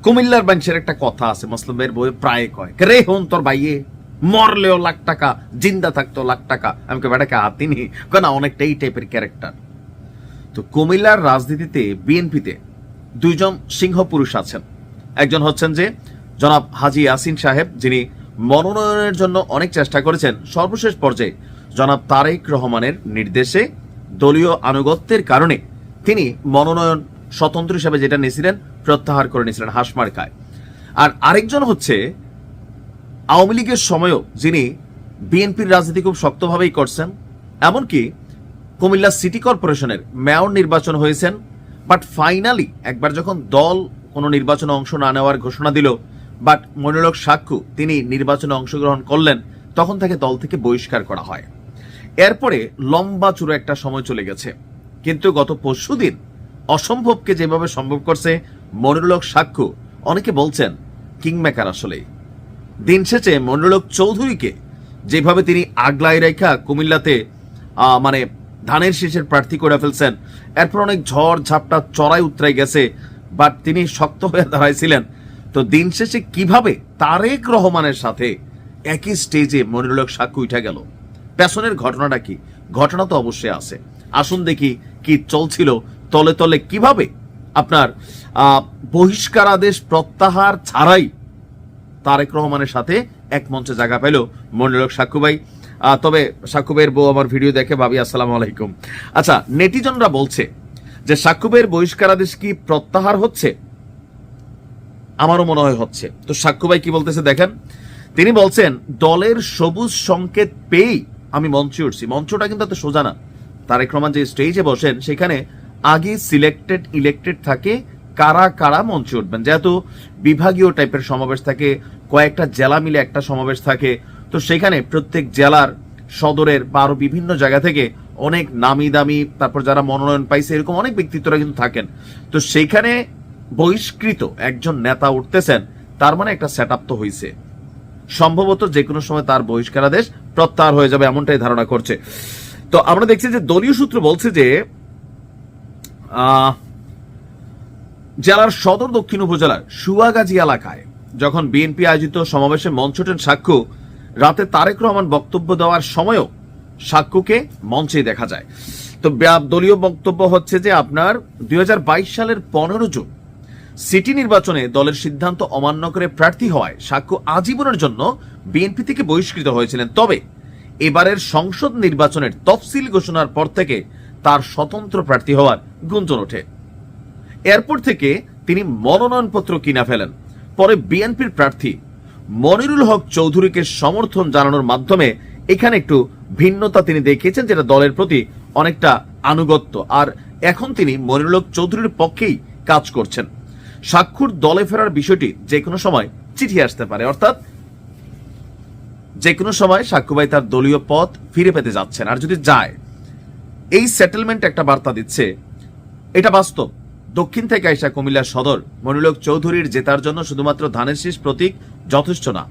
কুমিল্লার বাংশের একটা কথা আছে, মুসলিমের বই প্রায় কয় রে হন তোর ভাইয়ে মরলেও লাখ টাকা, জিন্দা থাকতো লাখ টাকা। আমি বেটাকে হাতি নি না, অনেকটা এই টাইপের ক্যারেক্টার। তো কুমিল্লার রাজনীতিতে বিএনপিতে দুইজন সিংহ পুরুষ আছেন। একজন হচ্ছেন যে জনাব হাজী ইয়াসিন সাহেব, যিনি মনোনয়নের জন্য অনেক চেষ্টা করেছেন। সর্বশেষ পর্যায়ে জনাব তারেক রহমানের নির্দেশে দলীয় আনুগত্যের কারণে তিনি মনোনয়ন স্বতন্ত্র হিসাবে যেটা নিয়েছিলেন প্রত্যাহার করে নিয়েছিলেন হাসমার্কায়। আর আরেকজন হচ্ছে আওয়ামী লীগের সময়ও যিনি বিএনপির রাজনীতি খুব শক্তভাবেই করছেন, এমনকি কুমিল্লা সিটি কর্পোরেশনের মেয়র নির্বাচন হয়েছেন। বাট ফাইনালি একবার যখন দল কোনো নির্বাচনে অংশ না নেওয়ার ঘোষণা দিল, বাট মনিরুল হক সাক্ষ্য তিনি নির্বাচনে অংশগ্রহণ করলেন, তখন তাকে দল থেকে বহিষ্কার করা হয়। এরপরে লম্বা চূড়া একটা সময় চলে গেছে, কিন্তু গত পরশুদিন অসম্ভবকে যেভাবে সম্ভব করছে মনিরুল হক সাক্ষ্য, অনেকে বলছেন কিংমেকার। আসলে দিন শেষে মনিরুল হক চৌধুরীকে যেভাবে তিনি আগলায় রেখা কুমিল্লাতে মানে ধানের শীষের প্রার্থী করে ফেলছেন, এরপর অনেক ঝড় ঝাপটা চড়াই উতরাই গেছে, বাট তিনি শক্ত হয়ে দাঁড়াইছিলেন। তো দিন শেষে কিভাবে তারেক রহমানের সাথে একই স্টেজে মনিরুল হক সাক্ষ্য উঠে গেল, পেছনের ঘটনাটা কি? ঘটনা তো অবশ্যই আছে, আসুন দেখি কি চলছিল তলে তলে, কিভাবে আপনার বহিষ্কার আদেশ প্রত্যাহার ছাড়াই তারেক রহমানের সাথে এক মঞ্চে জায়গা পেল মনিরুল হক সাক্ষ্য ভাই। তবে সাক্ষ্য ভাইয়ের বউ আমার ভিডিও দেখে, ভাবি আসসালামু আলাইকুম। আচ্ছা, নেটিজনরা বলছে যে সাক্ষ্য ভাইয়ের বহিষ্কার আদেশ কি প্রত্যাহার হচ্ছে? আমারও মনে হয় হচ্ছে। তো সাক্ষ্য ভাই কি বলতেছে দেখেন। তিনি বলছেন, দলের সবুজ সংকেত পেয়েই আমি মঞ্চে উঠছি। মঞ্চটা কিন্তু এত সোজা না। তারেক রহমান যে স্টেজে বসেন সেখানে আগে সিলেক্টেড ইলেক্টেড থাকে কারা কারা মঞ্চে উঠবেন, যেহেতু বিভাগীয় টাইপের সমাবেশ থাকে, কয়েকটা জেলা মিলে একটা সমাবেশ থাকে। তো সেখানে প্রত্যেক জেলার সদরের বা আরো বিভিন্ন জায়গা থেকে অনেক নামি দামি, তারপর যারা মনোনয়ন পাইছে এরকম অনেক ব্যক্তিত্বরা কিন্তু থাকেন। তো সেইখানে বহিষ্কৃত একজন নেতা উঠতেছেন, তার মানে একটা সেট আপ তো হয়েছে। সম্ভবত যে কোনো সময় তার বহিষ্কারাদেশ প্রত্যাহার হয়ে যাবে, এমনটাই ধারণা করছে। তো আমরা দেখছি যে দলীয় সূত্র বলছে যে জেলার সদর দক্ষিণ উপজেলার সুয়াগাজী এলাকায় যখন বিএনপি আয়োজিত সমাবেশে মঞ্চ ওঠেন সাক্ষ্য, রাতে তারেক রহমান বক্তব্য দেওয়ার সময়ও সাক্ষ্যকে মঞ্চে দেখা যায়। তো দলীয় বক্তব্য হচ্ছে যে আপনার 2022 সালের 15 জুন সিটি নির্বাচনে দলের সিদ্ধান্ত অমান্য করে প্রার্থী হওয়ায় সাক্ষ্য আজীবনের জন্য বিএনপি থেকে বহিষ্কৃত হয়েছিলেন। তবে এবারের সংসদ নির্বাচনের তফসিল ঘোষণার পর থেকে তার স্বতন্ত্র প্রার্থী হওয়ার গুঞ্জন ওঠে। এরপর থেকে তিনি মনোনয়নপত্র কিনা ফেলেন। পরে বিএনপির প্রার্থী মনিরুল হক চৌধুরীকে সমর্থন জানানোর মাধ্যমে এখানে একটু ভিন্নতা তিনি দেখিয়েছেন, যেটা দলের প্রতি অনেকটা আনুগত্য। আর এখন তিনি মনিরুল হক চৌধুরীর পক্ষেই কাজ করছেন। সাক্ষ্যর দলে ফেরার বিষয়টি যে কোনো সময় চিঠি আসতে পারে, অর্থাৎ যে কোনো সময় সাক্ষ্য ভাই তার দলীয় পদ ফিরে পেতে যাচ্ছেন। আর যদি যায়, এই সেটেলমেন্ট একটা বার্তা দিচ্ছে, এটা বাস্তব। দক্ষিণ থেকে আইসা কুমিল্লার সদর মনিরুল হক চৌধুরীর জেতার জন্য শুধুমাত্র ধানের শীষ প্রতীক যথেষ্ট না।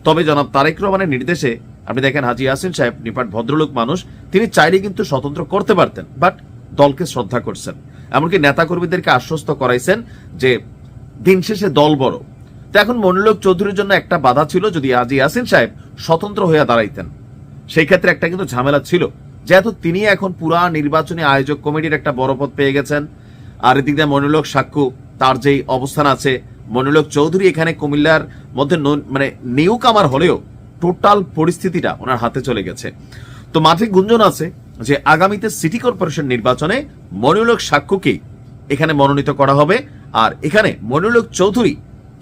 তবে জনাব তারেক রহমানের নির্দেশে আপনি দেখেন হাজী ইয়াসিন সাহেব নিপাট ভদ্রলোক মানুষ, তিনি চাইলে কিন্তু স্বতন্ত্র করতে পারতেন, বাট দলকে শ্রদ্ধা করছেন। এমনকি নেতা কর্মীদেরকে আশ্বস্ত করাইছেন যে দিন শেষে দল বড়। তো এখন মনিরুল হক চৌধুরীর জন্য একটা বাধা ছিল, যদি হাজী ইয়াসিন সাহেব স্বতন্ত্র হয়ে দাঁড়াইতেন, সেই ক্ষেত্রে একটা কিন্তু ঝামেলা ছিল, যেহেতু তিনি এখন পুরা নির্বাচনী আয়োজক কমিটির একটা বড় পদ পেয়ে গেছেন। আর এদিক দিয়ে মনিরুল হক সাক্ষ্য তার যেই অবস্থান আছে, মনিরুল হক চৌধুরী এখানে কুমিল্লার মধ্যে মানে নিউ কামার হলেও টোটাল পরিস্থিতিটা ওনার হাতে চলে গেছে। তো মাঠে গুঞ্জন আছে যে আগামীতে সিটি কর্পোরেশন নির্বাচনে মনিরুল হক সাক্ষ্যকেই এখানে মনোনীত করা হবে। আর এখানে মনিরুল হক চৌধুরী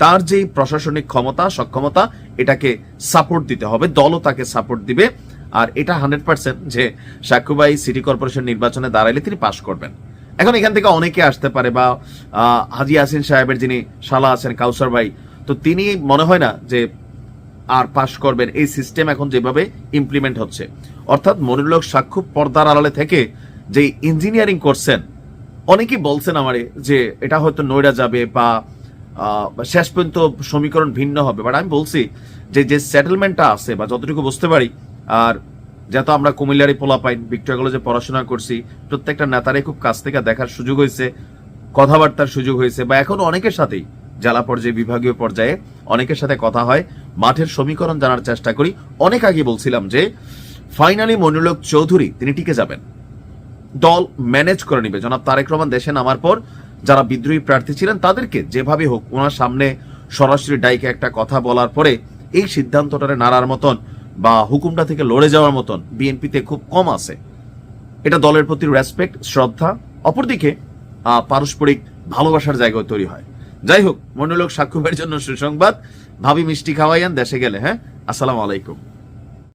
তার যে প্রশাসনিক ক্ষমতা সক্ষমতা, এটাকে সাপোর্ট দিতে হবে, দলও তাকে সাপোর্ট দিবে। আর এটা 100% যে সাক্ষ্য ভাই সিটি কর্পোরেশন নির্বাচনে দাঁড়াইলে তিনি পাশ করবেন। এখন এখান থেকে অনেকে আসতে পারে, বা হাজী ইয়াসিন সাহেবের যিনি শালা আছেন কাউসার ভাই, তো তিনি মনে হয় না যে আর পাশ করবেন। এই সিস্টেম এখন যেভাবে ইমপ্লিমেন্ট হচ্ছে, অর্থাৎ মনিরুল হক সাক্ষ্য পর্দার আড়ালে থেকে যে ইঞ্জিনিয়ারিং করছেন, অনেকেই বলছেন আমারে যে এটা হয়তো নইরা যাবে বা শেষ পর্যন্ত সমীকরণ ভিন্ন হবে। বাট আমি বলছি যে যে সেটেলমেন্টটা আছে বা যতটুকু বুঝতে পারি, আর যেহেতু আমরা কুমিল্লারই পোলাপাইন, ভিক্টোরিয়া কলেজে পড়াশোনা করছি, প্রত্যেকটা নেতারে খুব কাছ থেকে দেখার সুযোগ হয়েছে, কথাবার্তার সুযোগ হয়েছে, বা এখন অনেকের সাথেই জেলা পর্যায়ে, বিভাগীয় পর্যায়ে অনেকের সাথে কথা হয়, মাঠের সমীকরণ জানার চেষ্টা করি। অনেক আগে বলছিলাম যে ফাইনালি মনিরুল হক চৌধুরী তিনি টিকে যাবেন, দল ম্যানেজ করে নিবে। জনাব তারেক রহমান দেশে নামার পর যারা বিদ্রোহী প্রার্থী ছিলেন তাদেরকে যেভাবে হোক ওনার সামনে সরাসরি ডাইকে একটা কথা বলার পরে এই সিদ্ধান্তটারে নাড়ার মতন বা হুকুমটা থেকে লড়ে যাওয়ার মতন বিএনপিতে খুব কম আছে। এটা দলের প্রতি রেসপেক্ট, শ্রদ্ধা, অপরদিকে পারস্পরিক ভালোবাসার জায়গা তৈরি হয়। যাই হোক, মনিরুল হক সাক্ষ্যের জন্য সুসংবাদ, ভাবি মিষ্টি খাওয়াইয়ান দেশে গেলে। হ্যাঁ, আসসালামু আলাইকুম।